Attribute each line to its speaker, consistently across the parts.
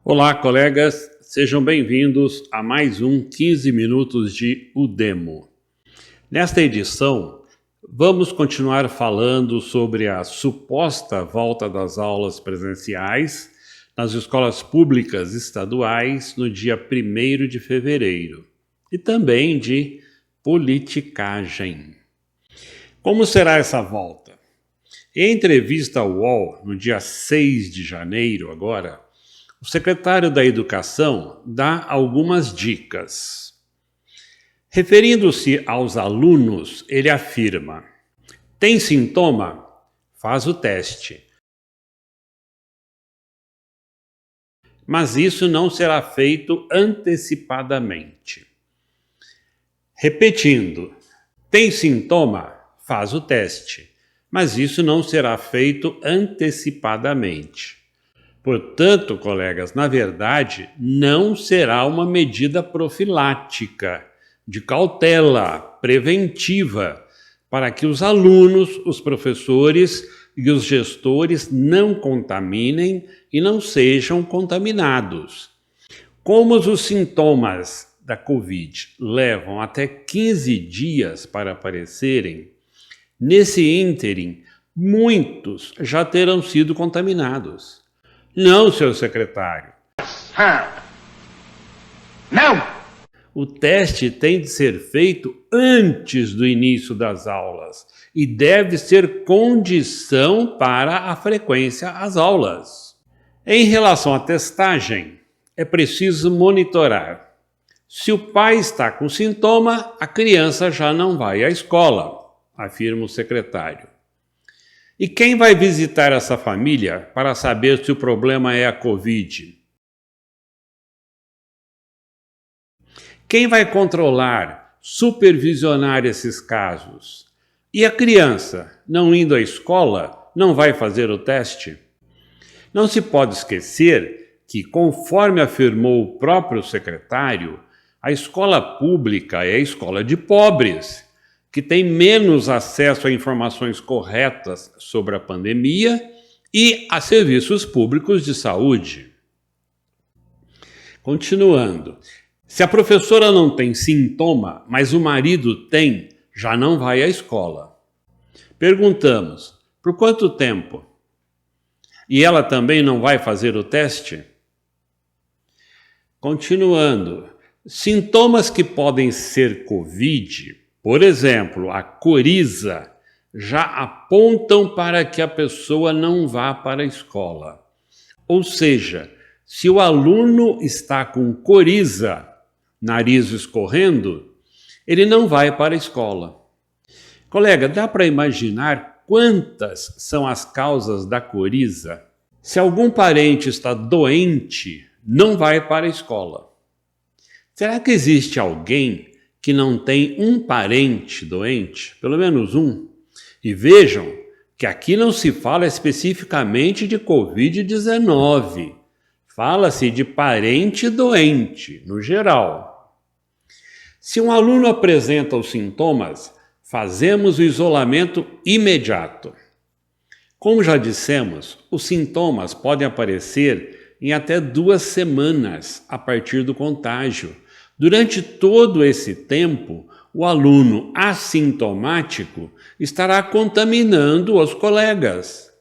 Speaker 1: Olá, colegas, sejam bem-vindos a mais um 15 minutos de Udemo. Nesta edição, vamos continuar falando sobre a suposta volta das aulas presenciais nas escolas públicas estaduais no dia 1º de fevereiro e também de politicagem. Como será essa volta? Em entrevista ao UOL, no dia 6 de janeiro agora, o secretário da Educação dá algumas dicas. Referindo-se aos alunos, ele afirma: tem sintoma? Faz o teste. Mas isso não será feito antecipadamente. Repetindo: tem sintoma? Faz o teste. Mas isso não será feito antecipadamente. Portanto, colegas, na verdade, não será uma medida profilática, de cautela, preventiva, para que os alunos, os professores e os gestores não contaminem e não sejam contaminados. Como os sintomas da Covid levam até 15 dias para aparecerem, nesse ínterim, muitos já terão sido contaminados. Não, senhor secretário. Não! O teste tem de ser feito antes do início das aulas e deve ser condição para a frequência às aulas. Em relação à testagem, é preciso monitorar. Se o pai está com sintoma, a criança já não vai à escola, afirma o secretário. E quem vai visitar essa família para saber se o problema é a Covid? Quem vai controlar, supervisionar esses casos? E a criança, não indo à escola, não vai fazer o teste? Não se pode esquecer que, conforme afirmou o próprio secretário, a escola pública é a escola de pobres, que tem menos acesso a informações corretas sobre a pandemia e a serviços públicos de saúde. Continuando, se a professora não tem sintoma, mas o marido tem, já não vai à escola. Perguntamos, por quanto tempo? E ela também não vai fazer o teste? Continuando, sintomas que podem ser Covid, por exemplo, a coriza, já apontam para que a pessoa não vá para a escola. Ou seja, se o aluno está com coriza, nariz escorrendo, ele não vai para a escola. Colega, dá para imaginar quantas são as causas da coriza? Se algum parente está doente, não vai para a escola. Será que existe alguém que não tem um parente doente, pelo menos um? E vejam que aqui não se fala especificamente de Covid-19. Fala-se de parente doente, no geral. Se um aluno apresenta os sintomas, fazemos o isolamento imediato. Como já dissemos, os sintomas podem aparecer em até 2 semanas a partir do contágio. Durante todo esse tempo, o aluno assintomático estará contaminando os colegas.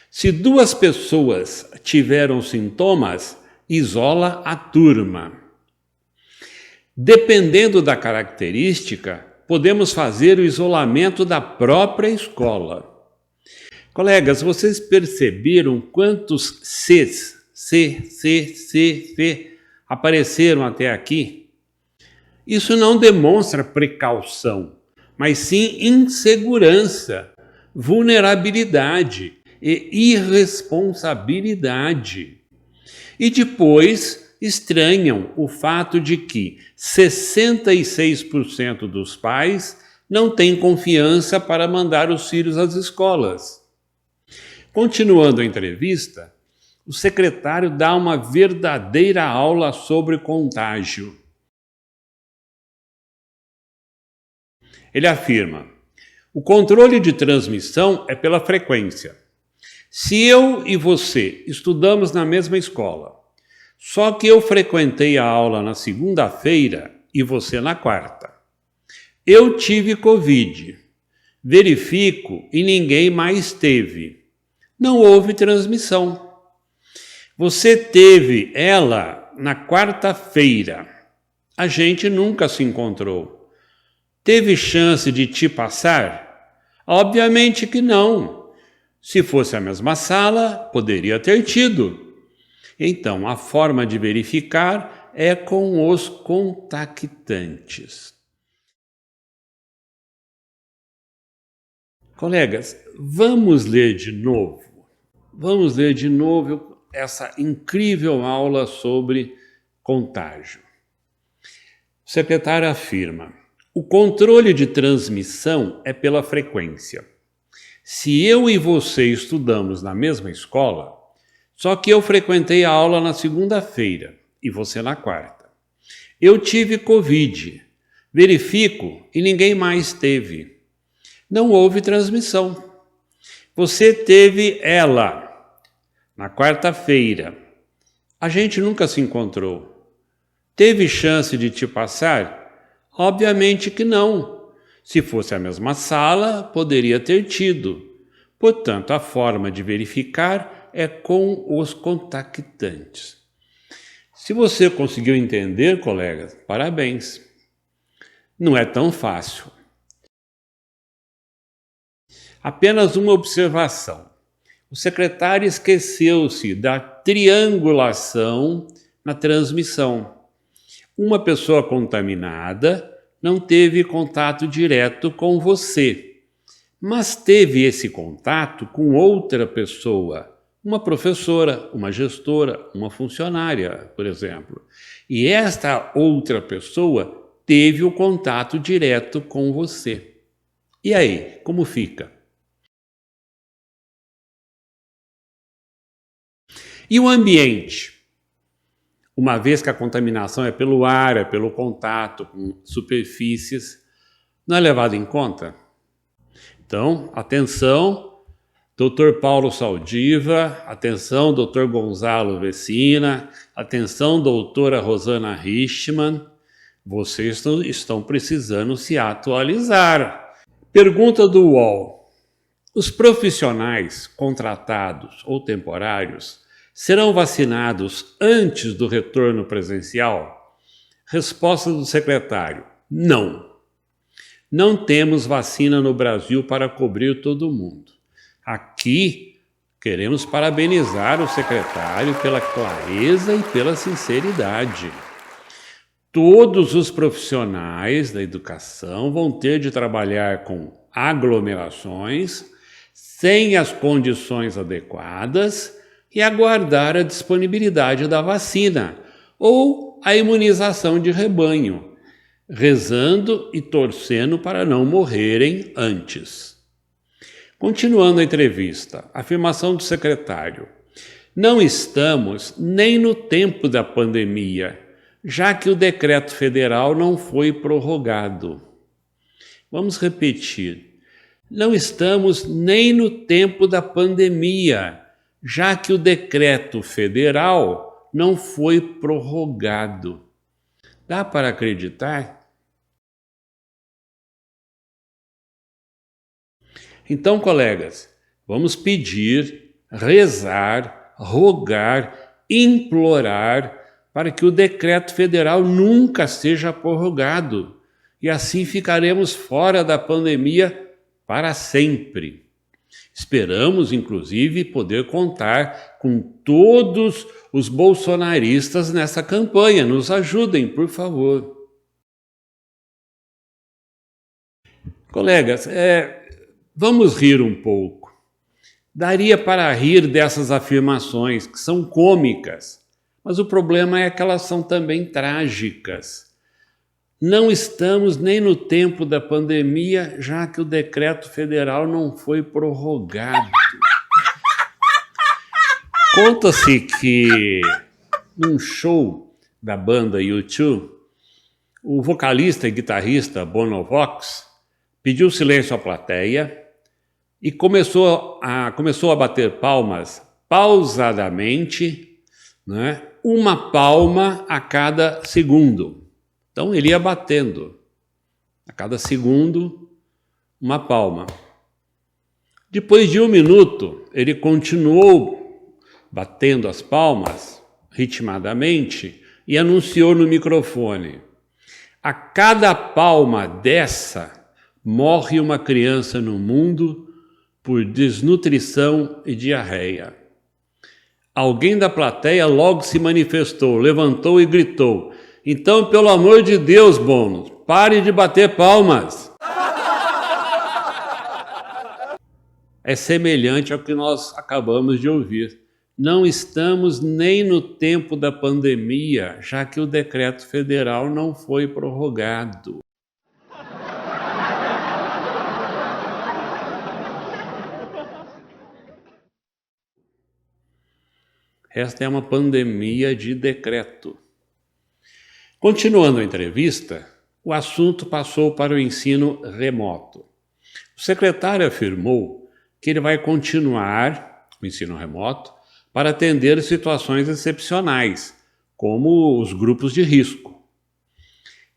Speaker 1: Se 2 pessoas tiveram sintomas, isola a turma. Dependendo da característica, podemos fazer o isolamento da própria escola. Colegas, vocês perceberam quantos Cs, C, apareceram até aqui? Isso não demonstra precaução, mas sim insegurança, vulnerabilidade e irresponsabilidade. E depois estranham o fato de que 66% dos pais não têm confiança para mandar os filhos às escolas. Continuando a entrevista, o secretário dá uma verdadeira aula sobre contágio. Ele afirma: o controle de transmissão é pela frequência. Se eu e você estudamos na mesma escola Só que eu frequentei a aula na segunda-feira e você na quarta. Eu tive Covid. Verifico e ninguém mais teve. Não houve transmissão. Você teve ela na quarta-feira. A gente nunca se encontrou. Teve chance de te passar? Obviamente que não. Se fosse a mesma sala, poderia ter tido. Então, a forma de verificar é com os contactantes. Colegas, vamos ler de novo. Vamos ler de novo essa incrível aula sobre contágio. O secretário afirma: o controle de transmissão é pela frequência. Se eu e você estudamos na mesma escola, só que eu frequentei a aula na segunda-feira e você na quarta. Eu tive Covid, verifico e ninguém mais teve. Não houve transmissão. Você teve ela na quarta-feira. A gente nunca se encontrou. Teve chance de te passar? Obviamente que não. Se fosse a mesma sala, poderia ter tido. Portanto, a forma de verificar é com os contactantes. Se você conseguiu entender, colegas, parabéns. Não é tão fácil. Apenas uma observação. O secretário esqueceu-se da triangulação na transmissão. Uma pessoa contaminada não teve contato direto com você, mas teve esse contato com outra pessoa, uma professora, uma gestora, uma funcionária, por exemplo. E esta outra pessoa teve o contato direto com você. E aí, como fica? E o ambiente? Uma vez que a contaminação é pelo ar, é pelo contato com superfícies, não é levado em conta? Então, atenção, Dr. Paulo Saldiva, atenção, Dr. Gonzalo Vecina, atenção, doutora Rosana Richman, vocês estão precisando se atualizar. Pergunta do UOL: os profissionais contratados ou temporários serão vacinados antes do retorno presencial? Resposta do secretário: não. Não temos vacina no Brasil para cobrir todo mundo. Aqui queremos parabenizar o secretário pela clareza e pela sinceridade. Todos os profissionais da educação vão ter de trabalhar com aglomerações, sem as condições adequadas, e aguardar a disponibilidade da vacina ou a imunização de rebanho, rezando e torcendo para não morrerem antes. Continuando a entrevista, afirmação do secretário: não estamos nem no tempo da pandemia, já que o decreto federal não foi prorrogado. Vamos repetir: não estamos nem no tempo da pandemia, já que o decreto federal não foi prorrogado. Dá para acreditar? Então, colegas, vamos pedir, rezar, rogar, implorar para que o decreto federal nunca seja prorrogado e assim ficaremos fora da pandemia para sempre. Esperamos, inclusive, poder contar com todos os bolsonaristas nessa campanha. Nos ajudem, por favor. Colegas, vamos rir um pouco. Daria para rir dessas afirmações, que são cômicas, mas o problema é que elas são também trágicas. Não estamos nem no tempo da pandemia, já que o decreto federal não foi prorrogado. Conta-se que num show da banda U2, o vocalista e guitarrista Bono Vox pediu silêncio à plateia e começou a bater palmas pausadamente, né, uma palma a cada segundo. Então ele ia batendo. A cada segundo, uma palma. Depois de 1 minuto, ele continuou batendo as palmas, ritmadamente, e anunciou no microfone: a cada palma dessa, morre uma criança no mundo por desnutrição e diarreia. Alguém da plateia logo se manifestou, levantou e gritou: então, pelo amor de Deus, Bônus, pare de bater palmas. É semelhante ao que nós acabamos de ouvir. Não estamos nem no tempo da pandemia, já que o decreto federal não foi prorrogado. Esta é uma pandemia de decreto. Continuando a entrevista, o assunto passou para o ensino remoto. O secretário afirmou que ele vai continuar o ensino remoto para atender situações excepcionais, como os grupos de risco.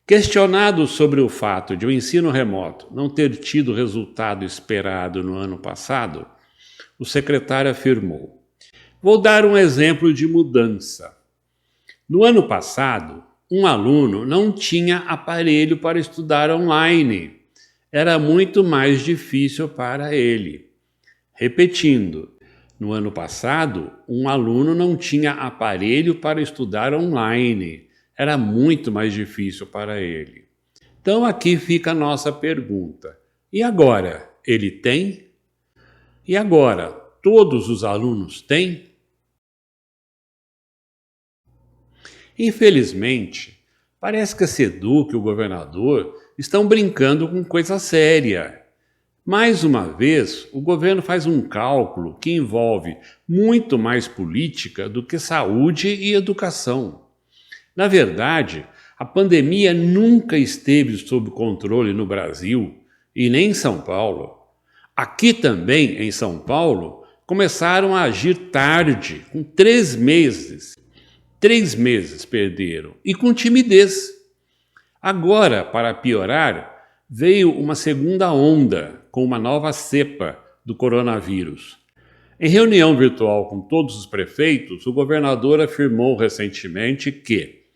Speaker 1: Questionado sobre o fato de o ensino remoto não ter tido o resultado esperado no ano passado, o secretário afirmou: vou dar um exemplo de mudança. No ano passado, um aluno não tinha aparelho para estudar online. Era muito mais difícil para ele. Repetindo, no ano passado, um aluno não tinha aparelho para estudar online. Era muito mais difícil para ele. Então aqui fica a nossa pergunta. E agora, ele tem? E agora, todos os alunos têm? Infelizmente, parece que a SEDUC e o governador estão brincando com coisa séria. Mais uma vez, o governo faz um cálculo que envolve muito mais política do que saúde e educação. Na verdade, a pandemia nunca esteve sob controle no Brasil e nem em São Paulo. Aqui também, em São Paulo, começaram a agir tarde, com 3 meses. 3 meses perderam, e com timidez. Agora, para piorar, veio uma segunda onda com uma nova cepa do coronavírus. Em reunião virtual com todos os prefeitos, o governador afirmou recentemente que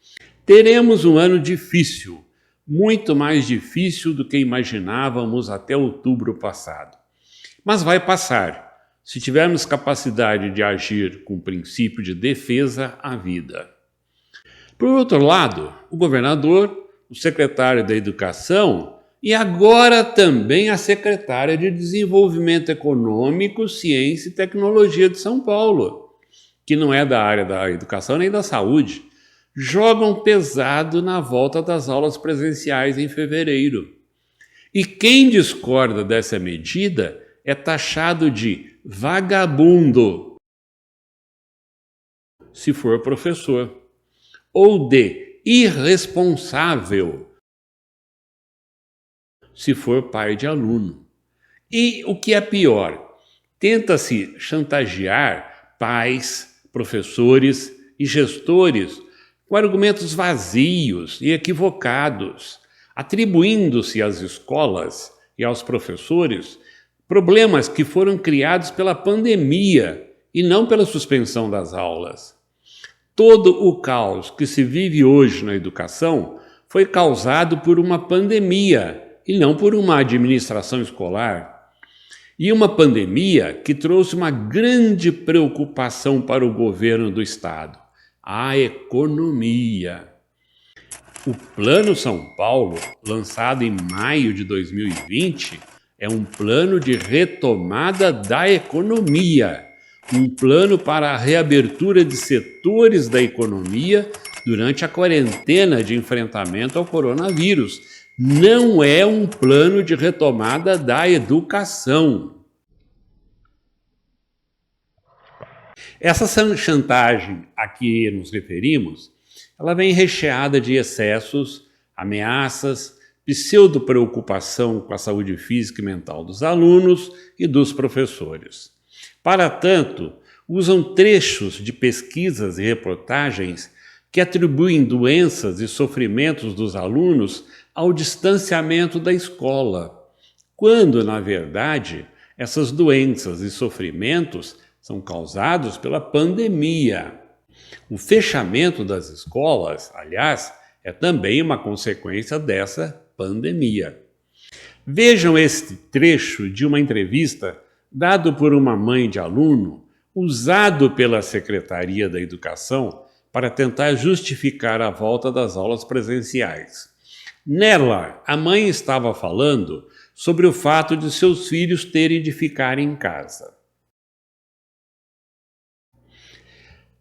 Speaker 1: teremos um ano difícil, muito mais difícil do que imaginávamos até outubro passado. Mas vai passar, se tivermos capacidade de agir com o princípio de defesa à vida. Por outro lado, o governador, o secretário da Educação e agora também a secretária de Desenvolvimento Econômico, Ciência e Tecnologia de São Paulo, que não é da área da educação nem da saúde, jogam pesado na volta das aulas presenciais em fevereiro. E quem discorda dessa medida é taxado de vagabundo, se for professor, ou de irresponsável, se for pai de aluno. E o que é pior, tenta-se chantagear pais, professores e gestores com argumentos vazios e equivocados, atribuindo-se às escolas e aos professores problemas que foram criados pela pandemia e não pela suspensão das aulas. Todo o caos que se vive hoje na educação foi causado por uma pandemia e não por uma administração escolar. E uma pandemia que trouxe uma grande preocupação para o governo do estado: a economia. O Plano São Paulo, lançado em maio de 2020, é um plano de retomada da economia, um plano para a reabertura de setores da economia durante a quarentena de enfrentamento ao coronavírus. Não é um plano de retomada da educação. Essa chantagem a que nos referimos, ela vem recheada de excessos, ameaças, pseudo-preocupação com a saúde física e mental dos alunos e dos professores. Para tanto, usam trechos de pesquisas e reportagens que atribuem doenças e sofrimentos dos alunos ao distanciamento da escola, quando, na verdade, essas doenças e sofrimentos são causados pela pandemia. O fechamento das escolas, aliás, é também uma consequência dessa pandemia. Vejam este trecho de uma entrevista dado por uma mãe de aluno, usado pela Secretaria da Educação para tentar justificar a volta das aulas presenciais. Nela, a mãe estava falando sobre o fato de seus filhos terem de ficar em casa.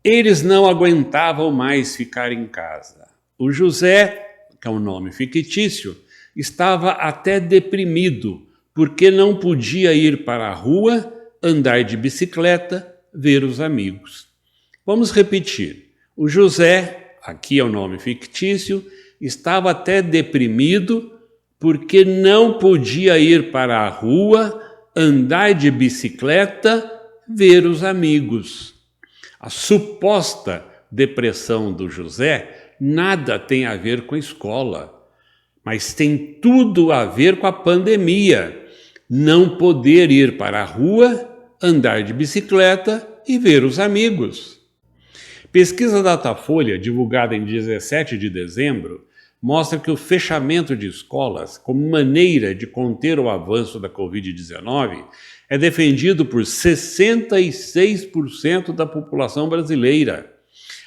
Speaker 1: Eles não aguentavam mais ficar em casa. O José, que é um nome fictício, estava até deprimido, porque não podia ir para a rua, andar de bicicleta, ver os amigos. Vamos repetir. O José, aqui é o nome fictício, estava até deprimido porque não podia ir para a rua, andar de bicicleta, ver os amigos. A suposta depressão do José nada tem a ver com a escola, mas tem tudo a ver com a pandemia. Não poder ir para a rua, andar de bicicleta e ver os amigos. Pesquisa Datafolha, divulgada em 17 de dezembro, mostra que o fechamento de escolas como maneira de conter o avanço da Covid-19 é defendido por 66% da população brasileira.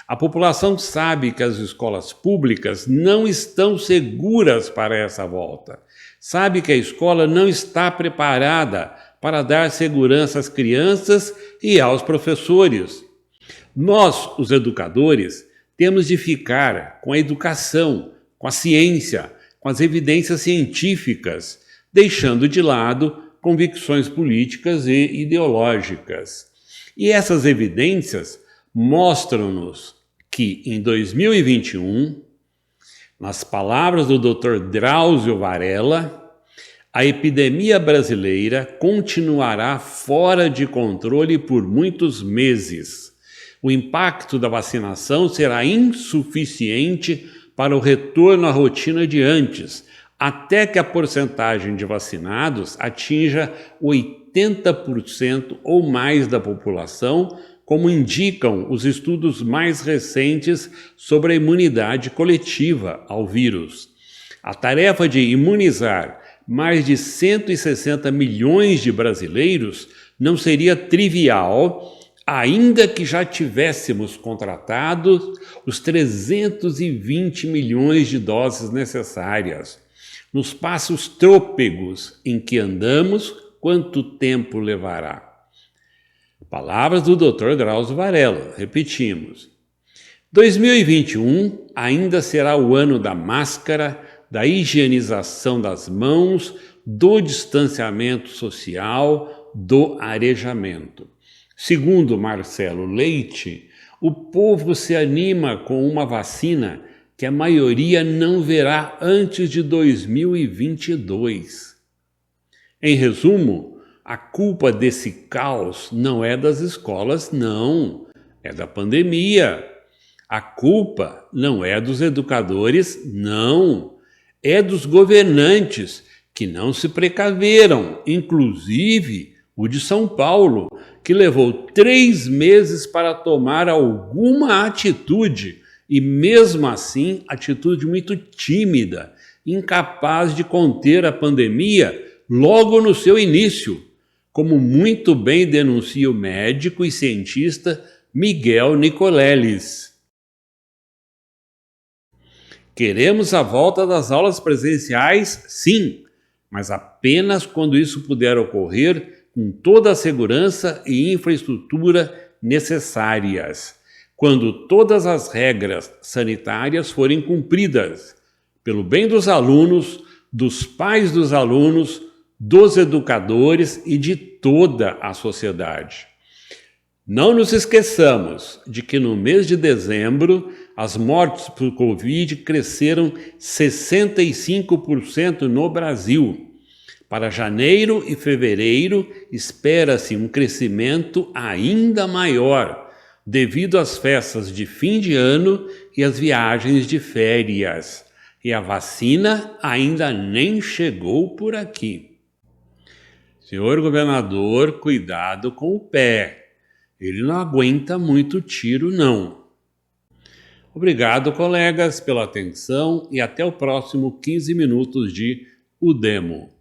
Speaker 1: A população sabe que as escolas públicas não estão seguras para essa volta. Sabe que a escola não está preparada para dar segurança às crianças e aos professores. Nós, os educadores, temos de ficar com a educação, com a ciência, com as evidências científicas, deixando de lado convicções políticas e ideológicas. E essas evidências mostram-nos que, em 2021, nas palavras do Dr. Drauzio Varella, a epidemia brasileira continuará fora de controle por muitos meses. O impacto da vacinação será insuficiente para o retorno à rotina de antes, até que a porcentagem de vacinados atinja 80% ou mais da população, como indicam os estudos mais recentes sobre a imunidade coletiva ao vírus. A tarefa de imunizar mais de 160 milhões de brasileiros não seria trivial, ainda que já tivéssemos contratado os 320 milhões de doses necessárias. Nos passos trôpegos em que andamos, quanto tempo levará? Palavras do Dr. Drauzio Varella, repetimos. 2021 ainda será o ano da máscara, da higienização das mãos, do distanciamento social, do arejamento. Segundo Marcelo Leite, o povo se anima com uma vacina que a maioria não verá antes de 2022. Em resumo, a culpa desse caos não é das escolas, não, é da pandemia. A culpa não é dos educadores, não, é dos governantes que não se precaveram, inclusive o de São Paulo, que levou 3 meses para tomar alguma atitude, e mesmo assim, atitude muito tímida, incapaz de conter a pandemia logo no seu início, como muito bem denuncia o médico e cientista Miguel Nicoleles. Queremos a volta das aulas presenciais? Sim, mas apenas quando isso puder ocorrer com toda a segurança e infraestrutura necessárias, quando todas as regras sanitárias forem cumpridas, pelo bem dos alunos, dos pais dos alunos, dos educadores e de toda a sociedade. Não nos esqueçamos de que no mês de dezembro as mortes por Covid cresceram 65% no Brasil. Para janeiro e fevereiro, espera-se um crescimento ainda maior, devido às festas de fim de ano e às viagens de férias. E a vacina ainda nem chegou por aqui. Senhor governador, cuidado com o pé. Ele não aguenta muito tiro, não. Obrigado, colegas, pela atenção e até o próximo 15 minutos de O Demo.